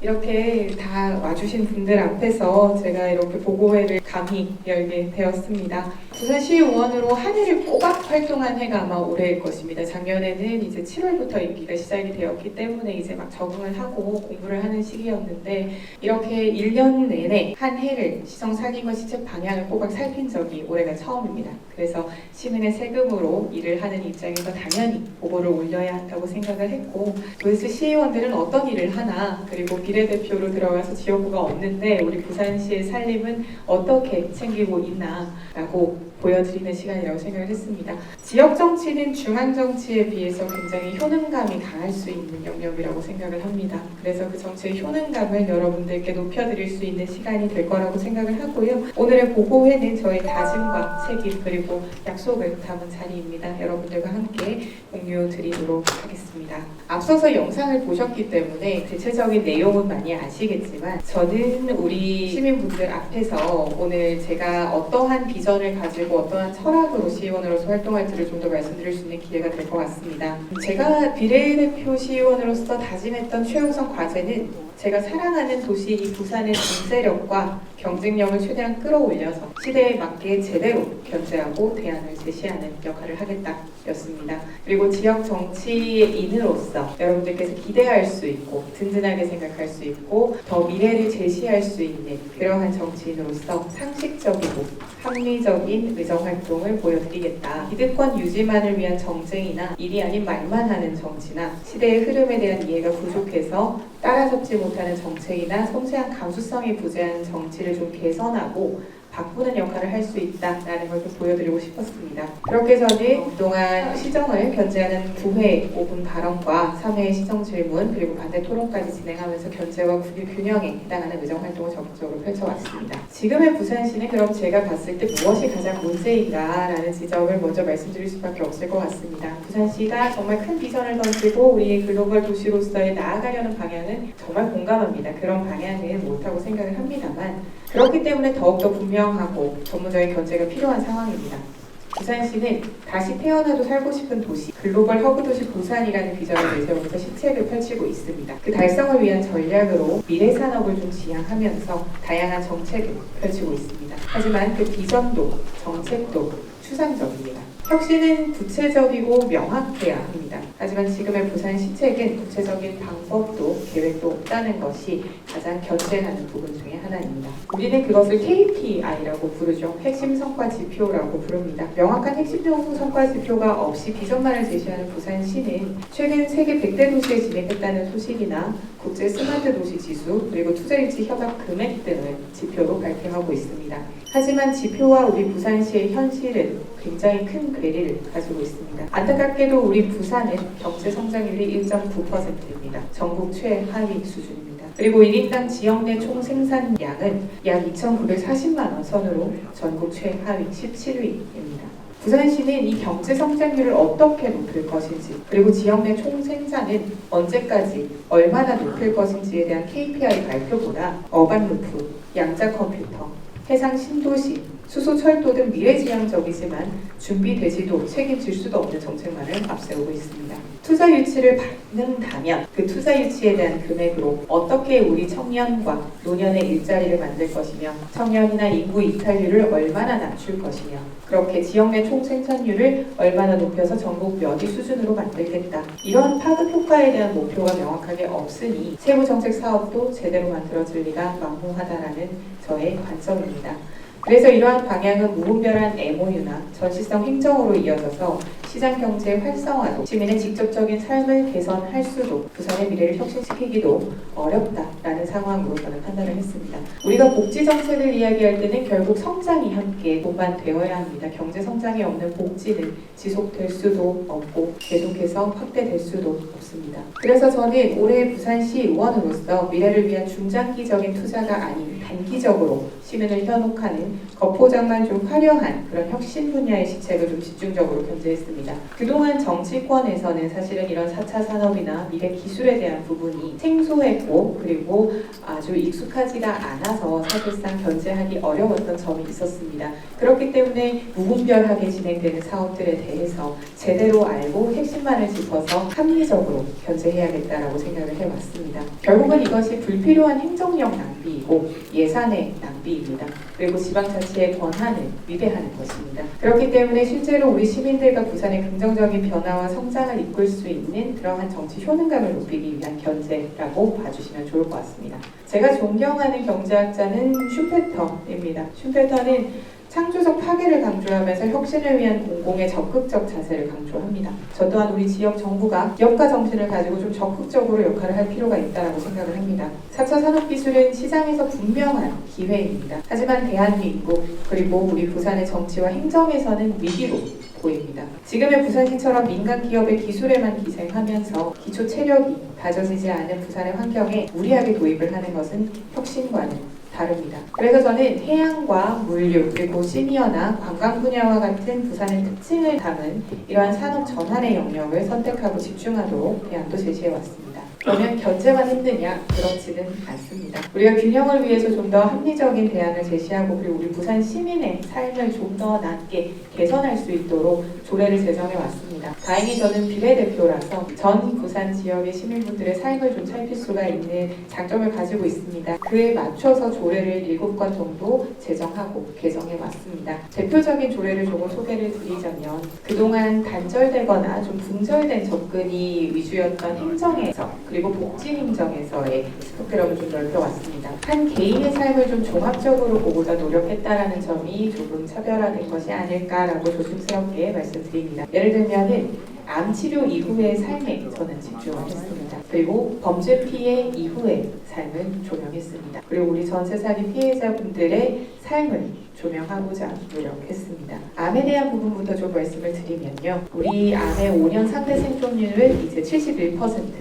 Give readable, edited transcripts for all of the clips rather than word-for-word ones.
이렇게 다 와주신 분들 앞에서 제가 이렇게 보고회를 감히 열게 되었습니다. 부산시의원으로 한 해를 꼬박 활동한 해가 아마 올해일 것입니다. 작년에는 이제 7월부터 임기가 시작이 되었기 때문에 이제 막 적응을 하고 공부를 하는 시기였는데 이렇게 1년 내내 한 해를 시정 살림과 시책 방향을 꼬박 살핀 적이 올해가 처음입니다. 그래서 시민의 세금으로 일을 하는 입장에서 당연히 보고를 올려야 한다고 생각을 했고 도대체 시의원들은 어떤 일을 하나 그리고 비례대표로 들어가서 지역구가 없는데 우리 부산시의 살림은 어떻게 챙기고 있나라고 보여드리는 시간이라고 생각을 했습니다. 지역 정치는 중앙 정치에 비해서 굉장히 효능감이 강할 수 있는 영역이라고 생각을 합니다. 그래서 그 정치의 효능감을 여러분들께 높여드릴 수 있는 시간이 될 거라고 생각을 하고요. 오늘의 보고회는 저희 다짐과 책임 그리고 약속을 담은 자리입니다. 여러분들과 함께 공유 드리도록 하겠습니다. 앞서서 영상을 보셨기 때문에 대체적인 내용은 많이 아시겠지만 저는 우리 시민분들 앞에서 오늘 제가 어떠한 비전을 가지고 어떠한 철학으로 시의원으로서 활동할지를 좀 더 말씀드릴 수 있는 기회가 될 것 같습니다. 제가 비례대표 시의원으로서 다짐했던 최우선 과제는 제가 사랑하는 도시 이 부산의 경제력과 경쟁력을 최대한 끌어올려서 시대에 맞게 제대로 견제하고 대안을 제시하는 역할을 하겠다였습니다. 그리고 지역 정치인으로서 여러분들께서 기대할 수 있고 든든하게 생각할 수 있고 더 미래를 제시할 수 있는 그러한 정치인으로서 상식적이고 합리적인 의정활동을 보여드리겠다. 기득권 유지만을 위한 정쟁이나 일이 아닌 말만 하는 정치나 시대의 흐름에 대한 이해가 부족해서 따라잡지 못하는 정책이나 섬세한 감수성이 부재한 정치를 좀 개선하고 바꾸는 역할을 할 수 있다라는 걸 좀 보여드리고 싶었습니다. 그렇게 저는 그동안 시정을 견제하는 9회 5분 발언과 3회 시정 질문 그리고 반대 토론까지 진행하면서 견제와 균형에 해당하는 의정활동을 적극적으로 펼쳐왔습니다. 지금의 부산시는 그럼 제가 봤을 때 무엇이 가장 문제인가라는 지적을 먼저 말씀드릴 수밖에 없을 것 같습니다. 부산시가 정말 큰 비전을 던지고 우리 글로벌 도시로서의 나아가려는 방향은 정말 공감합니다. 그런 방향은 못하고 생각을 합니다만 그렇기 때문에 더욱더 분명하고 전문적인 견제가 필요한 상황입니다. 부산시는 다시 태어나도 살고 싶은 도시, 글로벌 허브 도시 부산이라는 비전을 내세우면서 시책을 펼치고 있습니다. 그 달성을 위한 전략으로 미래 산업을 좀 지향하면서 다양한 정책을 펼치고 있습니다. 하지만 그 비전도 정책도 추상적입니다. 혁신은 구체적이고 명확해야 합니다. 하지만 지금의 부산 시책은 구체적인 방법도 계획도 없다는 것이 가장 견제하는 부분 중에 하나입니다. 우리는 그것을 KPI라고 부르죠. 핵심 성과 지표라고 부릅니다. 명확한 핵심 성과 지표가 없이 비전만을 제시하는 부산시는 최근 세계 100대 도시에 진입했다는 소식이나 국제 스마트 도시 지수 그리고 투자유치 협약 금액 등을 지표로 발표하고 있습니다. 하지만 지표와 우리 부산시의 현실은 굉장히 큰 괴리를 가지고 있습니다. 안타깝게도 우리 부산은 경제 성장률이 1.9%입니다. 전국 최하위 수준입니다. 그리고 1인당 지역 내 총 생산량은 약 2,940만 원 선으로 전국 최하위 17위입니다. 부산시는 이 경제 성장률을 어떻게 높일 것인지 그리고 지역 내 총 생산은 언제까지 얼마나 높일 것인지에 대한 KPI 발표보다 어반루프, 양자 컴퓨터, 해상 신도시, 수소, 철도 등 미래지향적이지만 준비되지도 책임질 수도 없는 정책만을 앞세우고 있습니다. 투자 유치를 받는다면 그 투자 유치에 대한 금액으로 어떻게 우리 청년과 노년의 일자리를 만들 것이며 청년이나 인구 이탈률을 얼마나 낮출 것이며 그렇게 지역 내 총생산률을 얼마나 높여서 전국 몇 위 수준으로 만들겠다. 이런 파급 효과에 대한 목표가 명확하게 없으니 세부 정책 사업도 제대로 만들어질 리가 만무하다라는 저의 관점입니다. 그래서 이러한 방향은 무분별한 MOU나 전시성 행정으로 이어져서 시장 경제 활성화도 시민의 직접적인 삶을 개선할 수도 부산의 미래를 혁신시키기도 어렵다라는 상황으로 저는 판단을 했습니다. 우리가 복지 정책을 이야기할 때는 결국 성장이 함께 동반되어야 합니다. 경제 성장이 없는 복지는 지속될 수도 없고 계속해서 확대될 수도 없습니다. 그래서 저는 올해 부산시 의원으로서 미래를 위한 중장기적인 투자가 아닌 단기적으로 시민을 현혹하는 겉포장만 좀 화려한 그런 혁신 분야의 시책을 좀 집중적으로 견제했습니다. 있습니다. 그동안 정치권에서는 사실은 이런 4차 산업이나 미래 기술에 대한 부분이 생소했고 그리고 아주 익숙하지가 않아서 사실상 견제하기 어려웠던 점이 있었습니다. 그렇기 때문에 무분별하게 진행되는 사업들에 대해서 제대로 알고 핵심만을 짚어서 합리적으로 견제해야겠다라고 생각을 해왔습니다. 결국은 이것이 불필요한 행정력 낭비이고 예산의 낭비입니다. 그리고 지방자치의 권한을 위배하는 것입니다. 그렇기 때문에 실제로 우리 시민들과 부산의 긍정적인 변화와 성장을 이끌 수 있는 그러한 정치 효능감을 높이기 위한 견제라고 봐주시면 좋을 것 같습니다. 제가 존경하는 경제학자는 슈페터입니다. 슈페터는 창조적 파괴를 강조하면서 혁신을 위한 공공의 적극적 자세를 강조합니다. 저 또한 우리 지역 정부가 기업가 정신을 가지고 좀 적극적으로 역할을 할 필요가 있다고 생각을 합니다. 4차 산업기술은 시장에서 분명한 기회입니다. 하지만 대한민국 그리고 우리 부산의 정치와 행정에서는 위기로 보입니다. 지금의 부산시처럼 민간 기업의 기술에만 기생하면서 기초 체력이 다져지지 않은 부산의 환경에 무리하게 도입을 하는 것은 혁신과는 다릅니다. 그래서 저는 해양과 물류 그리고 시니어나 관광 분야와 같은 부산의 특징을 담은 이러한 산업 전환의 영역을 선택하고 집중하도록 대안도 제시해왔습니다. 그러면 견제만 힘드냐? 그렇지는 않습니다. 우리가 균형을 위해서 좀 더 합리적인 대안을 제시하고 그리고 우리 부산 시민의 삶을 좀 더 낫게 개선할 수 있도록 조례를 제정해 왔습니다. 다행히 저는 비례대표라서 전 부산 지역의 시민분들의 삶을 좀 살필 수가 있는 장점을 가지고 있습니다. 그에 맞춰서 조례를 7건 정도 제정하고 개정해 왔습니다. 대표적인 조례를 조금 소개를 드리자면 그동안 단절되거나 좀 분절된 접근이 위주였던 행정에서 그리고 복지행정에서의 스펙트럼을 좀 넓혀왔습니다. 한 개인의 삶을 좀 종합적으로 보고자 노력했다라는 점이 조금 차별화된 것이 아닐까라고 조심스럽게 말씀드립니다. 예를 들면은 암치료 이후의 삶에 저는 집중을 했습니다. 그리고 범죄 피해 이후의 삶을 조명했습니다. 그리고 우리 전세사기 피해자분들의 삶을 조명하고자 노력했습니다. 암에 대한 부분부터 좀 말씀을 드리면요. 우리 암의 5년 상대 생존율은 이제 71%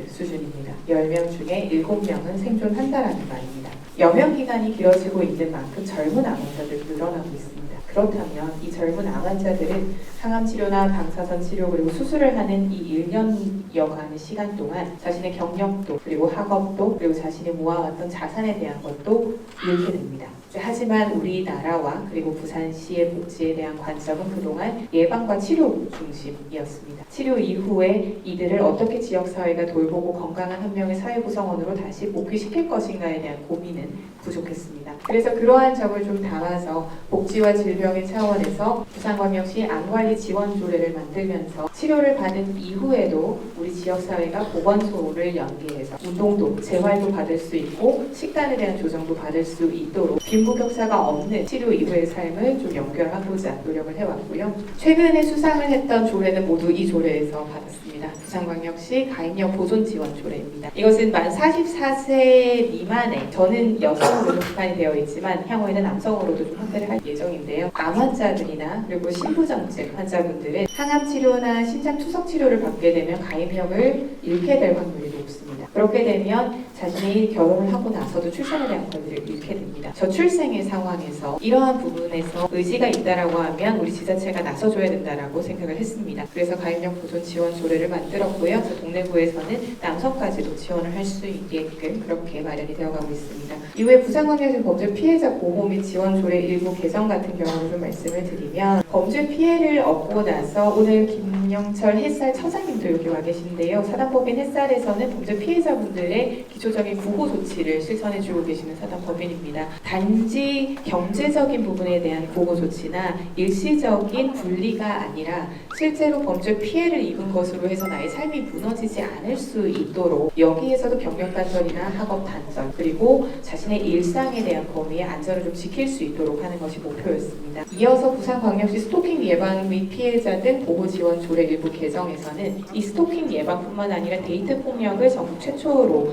수준입니다. 10명 중에 7명은 생존한다라는 말입니다. 여명 기간이 길어지고 있는 만큼 젊은 암 환자들이 늘어나고 있습니다. 그렇다면 이 젊은 암 환자들은 항암 치료나 방사선 치료 그리고 수술을 하는 이 1년여간의 시간 동안 자신의 경력도 그리고 학업도 그리고 자신이 모아왔던 자산에 대한 것도 잃게 됩니다. 하지만 우리나라와 그리고 부산시의 복지에 대한 관점은 그동안 예방과 치료 중심이었습니다. 치료 이후에 이들을 어떻게 지역사회가 돌보고 건강한 한 명의 사회 구성원으로 다시 복귀시킬 것인가에 대한 고민은 부족했습니다. 그래서 그러한 점을 좀 담아서 복지와 질병의 차원에서 부산광역시 암관리 지원 조례를 만들면서 치료를 받은 이후에도 우리 지역사회가 보건소를 연계해서 운동도 재활도 받을 수 있고 식단에 대한 조정도 받을 수 있도록 빈부격차가 없는 치료 이후의 삶을 좀 연결하고자 노력을 해왔고요. 최근에 수상을 했던 조례는 모두 이 조례에서 받았습니다. 부산광역시 가입력 보존 지원 조례입니다. 이것은 만 44세 미만의 저는 여성으로도 기판이 되어 있지만 향후에는 남성으로도 좀 확대를 할 예정인데요. 암 환자들이나 그리고 심부정증 환자분들은 항암 치료나 심장 투석 치료를 받게 되면 가입력을 잃게 될 확률이 높습니다. 그렇게 되면 자신이 결혼을 하고 나서도 출산에 대한 권리를 잃게 됩니다. 저출생의 상황에서 이러한 부분에서 의지가 있다라고 하면 우리 지자체가 나서줘야 된다라고 생각을 했습니다. 그래서 가입력 보존 지원 조례를 만들었고요. 동래구에서는 남성까지도 지원을 할 수 있게끔 그렇게 마련이 되어가고 있습니다. 이후에 부산광역시 범죄 피해자 보호 및 지원 조례 일부 개정 같은 경우를 좀 말씀을 드리면 범죄 피해를 얻고 나서 오늘 김영철 햇살 처장님도 여기 와 계신데요. 사단법인 햇살에서는 범죄 피해자분들의 기초적인 구호 조치를 실천해주고 계시는 사단법인입니다. 단지 경제적인 부분에 대한 보호 조치나 일시적인 분리가 아니라 실제로 범죄 피해를 입은 것으로 해서 나의 삶이 무너지지 않을 수 있도록 여기에서도 경력 단절이나 학업 단절 그리고 자신의 일상에 대한 범위의 안전을 좀 지킬 수 있도록 하는 것이 목표였습니다. 이어서 부산광역시 스토킹 예방 및 피해자 등 보호 지원 조례 일부 개정에서는 이 스토킹 예방뿐만 아니라 데이트 폭력을 전국 최초로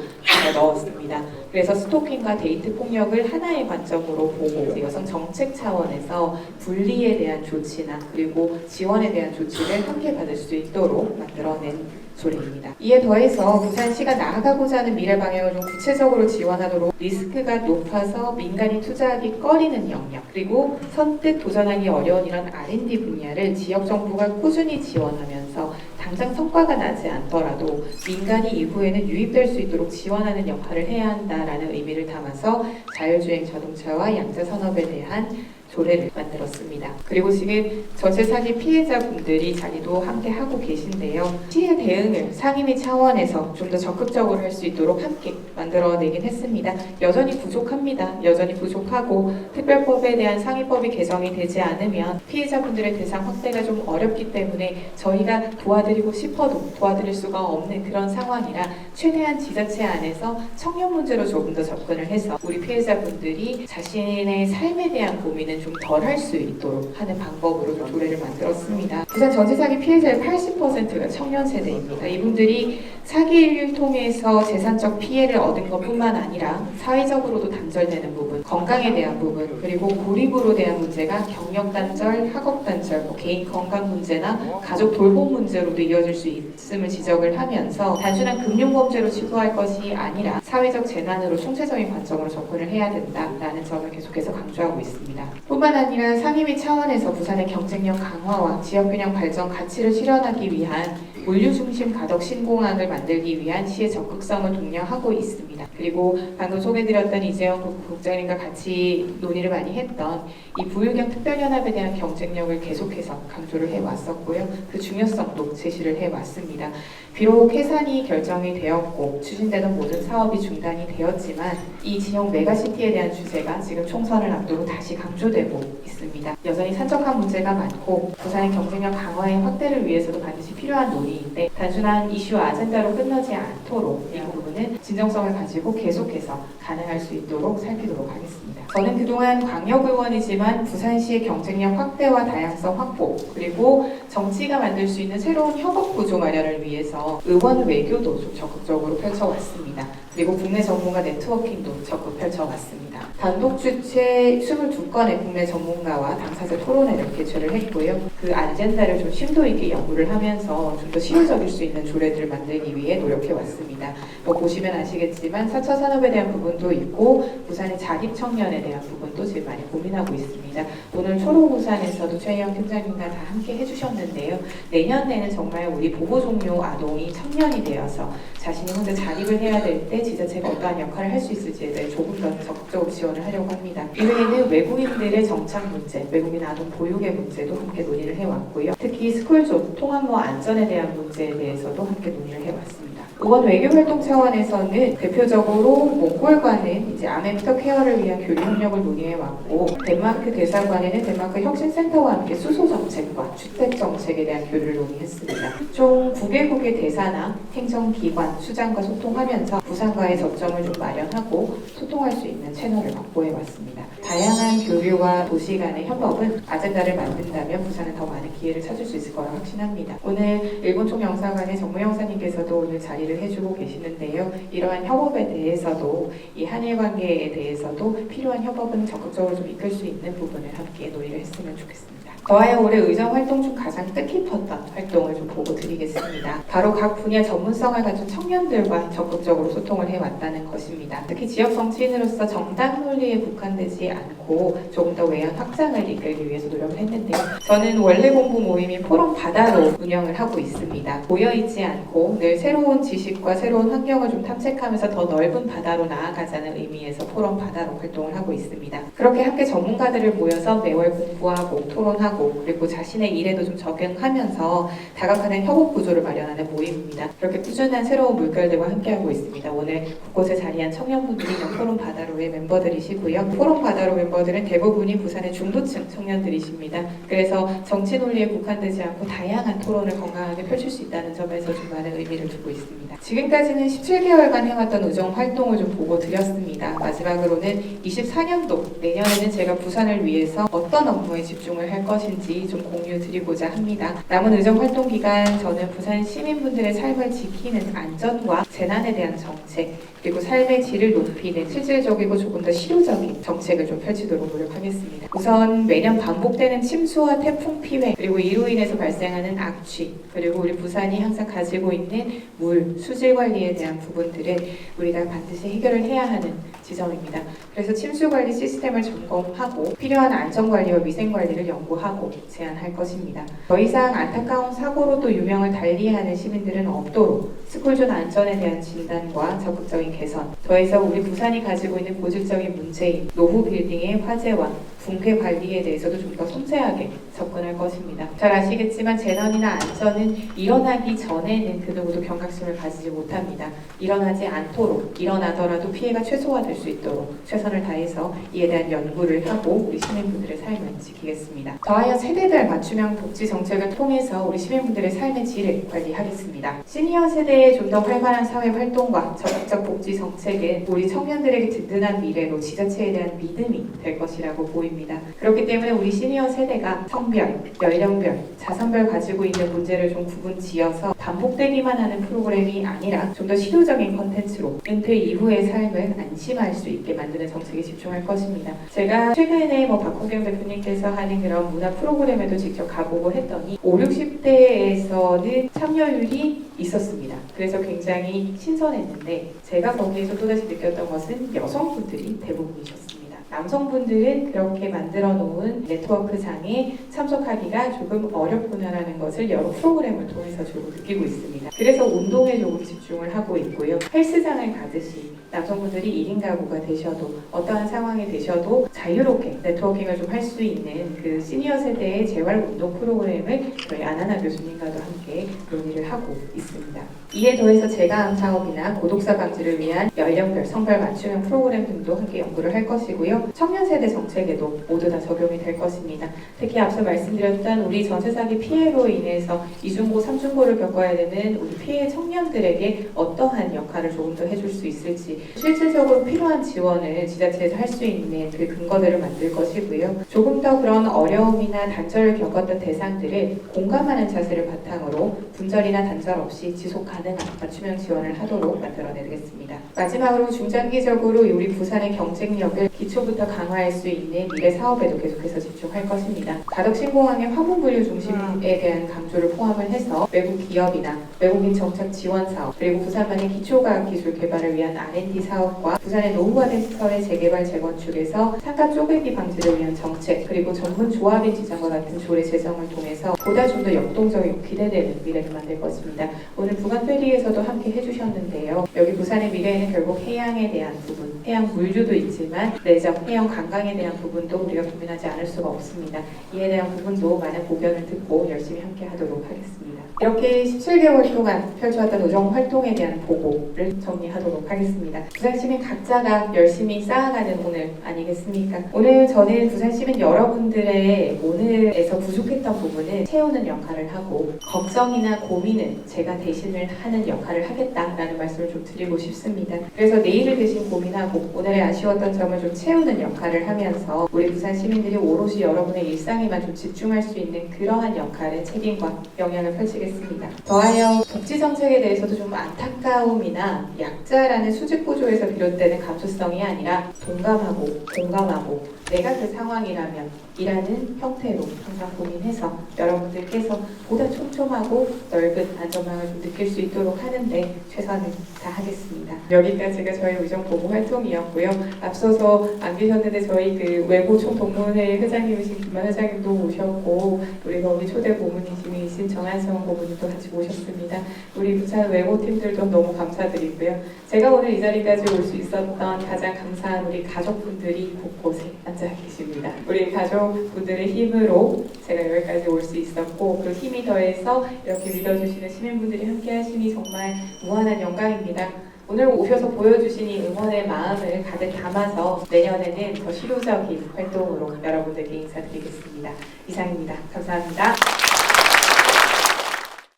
넣었습니다. 그래서 스토킹과 데이트 폭력을 하나의 관점으로 보고 여성 정책 차원에서 분리에 대한 조치나 그리고 지원에 대한 조치를 함께 받을 수 있도록 만들어낸 조례입니다. 이에 더해서 부산시가 나아가고자 하는 미래 방향을 좀 구체적으로 지원하도록 리스크가 높아서 민간이 투자하기 꺼리는 영역, 그리고 선뜻 도전하기 어려운 이런 R&D 분야를 지역 정부가 꾸준히 지원하면서 당장 성과가 나지 않더라도 민간이 이후에는 유입될 수 있도록 지원하는 역할을 해야 한다라는 의미를 담아서 자율주행 자동차와 양자 산업에 대한 조례를 만들었습니다. 그리고 지금 전세 사기 피해자분들이 자리도 함께 하고 계신데요. 피해 대응을 상임위 차원에서 좀 더 적극적으로 할 수 있도록 함께 만들어내긴 했습니다. 여전히 부족합니다. 여전히 부족하고 특별법에 대한 상위법이 개정이 되지 않으면 피해자분들의 대상 확대가 좀 어렵기 때문에 저희가 도와드리고 싶어도 도와드릴 수가 없는 그런 상황이라 최대한 지자체 안에서 청년 문제로 조금 더 접근을 해서 우리 피해자분들이 자신의 삶에 대한 고민은 좀 덜 할 수 있도록 하는 방법으로 좀 조례를 만들었습니다. 부산 전세 사기 피해자의 80%가 청년 세대입니다. 이분들이 사기를 통해서 재산적 피해를 얻은 것뿐만 아니라 사회적으로도 단절되는 부분, 건강에 대한 부분, 그리고 고립으로 대한 문제가 경력 단절, 학업 단절, 개인 건강 문제나 가족 돌봄 문제로도 이어질 수 있음을 지적을 하면서 단순한 금융 범죄로 치부할 것이 아니라 사회적 재난으로 총체적인 관점으로 접근을 해야 된다라는 점을 계속해서 강조하고 있습니다. 뿐만 아니라 상임위 차원에서 부산의 경쟁력 강화와 지역균형 발전 가치를 실현하기 위한 물류 중심 가덕 신공항을 만들기 위한 시의 적극성을 독려하고 있습니다. 그리고 방금 소개드렸던 이재영 국장님과 같이 논의를 많이 했던 이 부유경 특별연합에 대한 경쟁력을 계속해서 강조를 해왔었고요. 그 중요성도 제시를 해왔습니다. 비록 해산이 결정이 되었고 추진되는 모든 사업이 중단이 되었지만 이 지역 메가시티에 대한 주제가 지금 총선을 앞두고 다시 강조되고 있습니다. 여전히 산적한 문제가 많고 부산의 경쟁력 강화의 확대를 위해서도 반드시 필요한 논의인데 단순한 이슈 아젠다로 끝나지 않도록 이 부분은 진정성을 가지고 계속해서 가능할 수 있도록 살피도록 하겠습니다. 저는 그동안 광역의원이지만 부산시의 경쟁력 확대와 다양성 확보 그리고 정치가 만들 수 있는 새로운 협업 구조 마련을 위해서 의원 외교도 좀 적극적으로 펼쳐왔습니다. 그리고 국내 전문가 네트워킹도 적극 펼쳐왔습니다. 단독 주최 22건의 국내 전문가와 당사자 토론회를 개최를 했고요. 그 아젠다를 좀 심도 있게 연구를 하면서 좀 더 실효적일 수 있는 조례들을 만들기 위해 노력해왔습니다. 보시면 아시겠지만 4차 산업에 대한 부분도 있고 부산의 자립 청년에 대한 부분도 지금 많이 고민하고 있습니다. 오늘 초록부산에서도 최희영 팀장님과 다 함께 해주셨는데요. 내년에는 정말 우리 보호 종료 아동이 청년이 되어서 자신이 혼자 자립을 해야 될 때 지자체가 어떠한 역할을 할 수 있을지에 대해 조금 더 적극적으로 지원을 하려고 합니다. 이외에는 외국인들의 정착 문제, 외국인 아동 보육의 문제도 함께 논의를 해왔고요. 특히 스쿨존, 통학로 안전에 대한 문제에 대해서도 함께 논의를 해왔습니다. 의원 외교활동 차원에서는 대표적으로 몽골과는 이제 아메프터 케어를 위한 교류 협력을 논의해왔고 덴마크 대사관에는 덴마크 혁신센터와 함께 수소 정책과 주택 정책에 대한 교류를 논의했습니다. 총 9개국의 대사나 행정기관, 수장과 소통하면서 부산과의 접점을 좀 마련하고 소통할 수 있는 채널을 확보해왔습니다. 다양한 교류와 도시 간의 협업은 아젠다를 만든다면 부산은 더 많은 기회를 찾을 수 있을 거라 확신합니다. 오늘 일본 총영사관의 정무영사님께서도 오늘 자리를 해주고 계시는데요. 이러한 협업에 대해서도 이 한일 관계에 대해서도 필요한 협업은 적극적으로 좀 이끌 수 있는 부분을 함께 논의를 했으면 좋겠습니다. 저와의 올해 의정 활동 중 가장 뜻깊었던 활동을 좀 보고 드리겠습니다. 바로 각 분야 전문성을 갖춘 청년들과 적극적으로 소통을 해왔다는 것입니다. 특히 지역 정치인으로서 정당 논리에 국한되지 않고 조금 더 외연 확장을 이끌기 위해서 노력을 했는데요. 저는 원래 공부 모임인 포럼 바다로 운영을 하고 있습니다. 모여있지 않고 늘 새로운 지식과 새로운 환경을 좀 탐색하면서 더 넓은 바다로 나아가자는 의미에서 포럼 바다로 활동을 하고 있습니다. 그렇게 함께 전문가들을 모여서 매월 공부하고 토론하고 그리고 자신의 일에도 좀 적용하면서 다각화된 협업 구조를 마련하는 모임입니다. 그렇게 꾸준한 새로운 물결들과 함께하고 있습니다. 오늘 곳곳에 자리한 청년분들이 포럼 바다로의 멤버들이시고요. 포럼 바다로 멤버들은 대부분이 부산의 중도층 청년들이십니다. 그래서 정치 논리에 국한되지 않고 다양한 토론을 건강하게 펼칠 수 있다는 점에서 좀 많은 의미를 두고 있습니다. 지금까지는 17개월간 해왔던 의정 활동을 좀 보고 드렸습니다. 마지막으로는 24년도 내년에는 제가 부산을 위해서 어떤 업무에 집중을 할 것인지 무엇인지 좀 공유 드리고자 합니다. 남은 의정 활동 기간 저는 부산 시민분들의 삶을 지키는 안전과 재난에 대한 정책, 그리고 삶의 질을 높이는 실질적이고 조금 더 실효적인 정책을 좀 펼치도록 노력하겠습니다. 우선 매년 반복되는 침수와 태풍 피해, 그리고 이로 인해서 발생하는 악취, 그리고 우리 부산이 항상 가지고 있는 물, 수질 관리에 대한 부분들을 우리가 반드시 해결을 해야 하는 지점입니다. 그래서 침수 관리 시스템을 점검하고 필요한 안전 관리와 위생 관리를 연구하고 제안할 것입니다. 더 이상 안타까운 사고로 또 유명을 달리하는 시민들은 없도록 스쿨존 안전에 대한 진단과 적극적인 개선, 더해서 우리 부산이 가지고 있는 고질적인 문제인 노후 빌딩의 화재와 붕괴 관리에 대해서도 좀 더 섬세하게 접근할 것입니다. 잘 아시겠지만 재난이나 안전은 일어나기 전에는 그 누구도 경각심을 가지지 못합니다. 일어나지 않도록, 일어나더라도 피해가 최소화될 수 있도록 최선을 다해서 이에 대한 연구를 하고 우리 시민분들의 삶을 지키겠습니다. 더하여 세대별 맞춤형 복지 정책을 통해서 우리 시민분들의 삶의 질을 관리하겠습니다. 시니어 세대의 좀 더 활발한 사회 활동과 적극적 복지 정책은 우리 청년들에게 든든한 미래로 지자체에 대한 믿음이 될 것이라고 보입니다. 그렇기 때문에 우리 시니어 세대가 성별, 연령별, 자선별 가지고 있는 문제를 좀 구분 지어서 반복되기만 하는 프로그램이 아니라 좀 더 실효적인 컨텐츠로 은퇴 이후의 삶을 안심할 수 있게 만드는 정책에 집중할 것입니다. 제가 최근에 박홍경 대표님께서 하는 그런 문화 프로그램에도 직접 가보고 했더니 5, 60대에서는 참여율이 있었습니다. 그래서 굉장히 신선했는데 제가 거기에서 또다시 느꼈던 것은 여성분들이 대부분이셨습니다. 남성분들은 그렇게 만들어 놓은 네트워크장에 참석하기가 조금 어렵구나라는 것을 여러 프로그램을 통해서 조금 느끼고 있습니다. 그래서 운동에 조금 집중을 하고 있고요. 헬스장을 가듯이 남성분들이 1인 가구가 되셔도 어떠한 상황이 되셔도 자유롭게 네트워킹을 좀 할 수 있는 그 시니어 세대의 재활 운동 프로그램을 저희 안하나 교수님과도 함께 논의를 하고 있습니다. 이에 더해서 재가암 사업이나 고독사 방지를 위한 연령별, 성별 맞춤형 프로그램 등도 함께 연구를 할 것이고요. 청년 세대 정책에도 모두 다 적용이 될 것입니다. 특히 앞서 말씀드렸던 우리 전세 사기 피해로 인해서 이중고, 삼중고를 겪어야 되는 우리 피해 청년들에게 어떠한 역할을 조금 더 해줄 수 있을지 실질적으로 필요한 지원을 지자체에서 할 수 있는 그 근거들을 만들 것이고요. 조금 더 그런 어려움이나 단절을 겪었던 대상들을 공감하는 자세를 바탕으로 분절이나 단절 없이 지속 가능한 맞춤형 지원을 하도록 만들어내겠습니다. 마지막으로 중장기적으로 우리 부산의 경쟁력을 기초부터 강화할 수 있는 미래 사업에도 계속해서 집중할 것입니다. 가덕신공항의 화물분류 중심에 대한 강조를 포함을 해서 외국 기업이나 외국인 정착 지원 사업, 그리고 부산만의 기초과학기술 개발을 위한 R&D 사업과 부산의 노후화된 시설의 재개발 재건축에서 상가 쪼개기 방지를 위한 정책, 그리고 전문 조합인 지정과 같은 조례 제정을 통해서 보다 좀 더 역동적이고 기대되는 미래를 만들 것입니다. 오늘 부간 페리에서도 함께 해주셨는데요. 여기 부산의 미래에는 결국 해양에 대한 부분, 해양 물류도 있지만 내적, 해양 관광에 대한 부분도 우리가 고민하지 않을 수가 없습니다. 이에 대한 부분도 많은 고견을 듣고 열심히 함께 하도록 하겠습니다. 이렇게 17개월 동안 펼쳐왔던 의정 활동에 대한 보고를 정리하도록 하겠습니다. 부산시민 각자가 열심히 쌓아가는 오늘 아니겠습니까? 오늘 저는 부산시민 여러분들의 오늘에서 부족했던 부분을 채우는 역할을 하고 걱정이나 고민은 제가 대신을 하는 역할을 하겠다라는 말씀을 좀 드리고 싶습니다. 그래서 내일을 대신 고민하고 오늘의 아쉬웠던 점을 좀 채우는 역할을 하면서 우리 부산 시민들이 오롯이 여러분의 일상에만 좀 집중할 수 있는 그러한 역할의 책임과 영향을 펼치겠습니다. 더하여 복지 정책에 대해서도 좀 안타까움이나 약자라는 수직 구조에서 비롯되는 감수성이 아니라 동감하고 공감하고 내가 그 상황이라면 이라는 형태로 항상 고민해서 여러분들께서 보다 촘촘하고 넓은 안전망을 좀 느낄 수 있도록 하는데 최선을 다하겠습니다. 여기까지가 저희 의정 보고 활동이었고요. 앞서서 안 계셨는데 저희 그 외고 총동문회 회장님이신 김만 회장님도 오셨고 우리 거기 초대 고문이신 정한성 고문님도 같이 오셨습니다. 우리 부산 외고팀들도 너무 감사드리고요. 제가 오늘 이 자리까지 올 수 있었던 가장 감사한 우리 가족분들이 곳곳에 앉아 계십니다. 우리 가족분들의 힘으로 제가 여기까지 올 수 있었고 그 힘이 더해서 이렇게 믿어주시는 시민분들이 함께 하시니 정말 무한한 영광입니다. 오늘 오셔서 보여주신 이 응원의 마음을 가득 담아서 내년에는 더 실효적인 활동으로 여러분들께 인사드리겠습니다. 이상입니다. 감사합니다.